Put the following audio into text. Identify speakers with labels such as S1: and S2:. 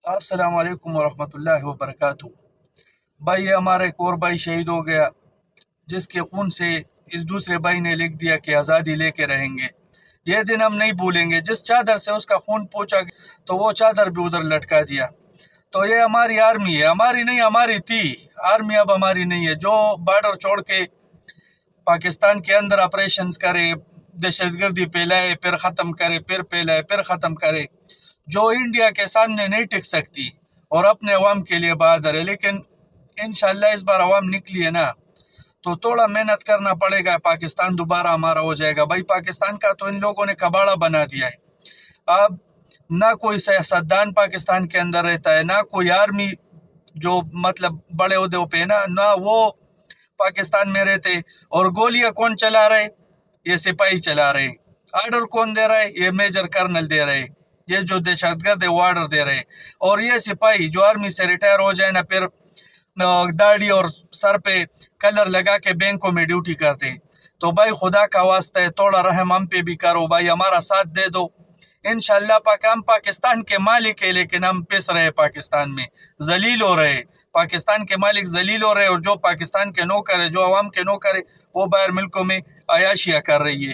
S1: السلام علیکم ورحمۃ اللہ وبرکاتہ۔ بھائی یہ ہمارا ایک اور بھائی شہید ہو گیا جس کے خون سے اس دوسرے بھائی نے لکھ دیا کہ آزادی لے کے رہیں گے۔ یہ دن ہم نہیں بھولیں گے۔ جس چادر سے اس کا خون پوچھا تو وہ چادر بھی ادھر لٹکا دیا۔ تو یہ ہماری آرمی ہے، ہماری نہیں، ہماری تھی آرمی، اب ہماری نہیں ہے۔ جو بارڈر چھوڑ کے پاکستان کے اندر آپریشنز کرے، دہشت گردی پھیلائے، پھر ختم کرے، پھر پھیلائے، پھر ختم کرے، جو انڈیا کے سامنے نہیں ٹک سکتی اور اپنے عوام کے لیے بہادر ہے۔ لیکن انشاءاللہ اس بار عوام نکلی ہے نا، تو تھوڑا محنت کرنا پڑے گا، پاکستان دوبارہ ہمارا ہو جائے گا۔ بھائی پاکستان کا تو ان لوگوں نے کباڑا بنا دیا ہے۔ اب نہ کوئی سیاستدان پاکستان کے اندر رہتا ہے، نہ کوئی آرمی جو مطلب بڑے عہدوں پہ، نہ وہ پاکستان میں رہتے۔ اور گولیاں کون چلا رہے؟ یہ سپاہی چلا رہے۔ آرڈر کون دے رہا ہے؟ یہ میجر کرنل دے رہے۔ یہ جو دہشت گرد ہے وہ آرڈر دے رہے۔ اور یہ سپاہی جو آرمی سے ریٹائر ہو جائے نا، پھر داڑھی اور سر پہ کلر لگا کے بینکوں میں ڈیوٹی کرتے۔ تو بھائی خدا کا واسطہ ہے، تھوڑا رحم ہم پہ بھی کرو بھائی، ہمارا ساتھ دے دو۔ انشاءاللہ ہم پاکستان کے مالک ہیں، لیکن ہم پس رہے پاکستان میں، ذلیل ہو رہے۔ پاکستان کے مالک ذلیل ہو رہے، اور جو پاکستان کے نوکر ہے، جو عوام کے نوکر ہے، وہ باہر ملکوں میں عیاشیاں کر رہی ہے۔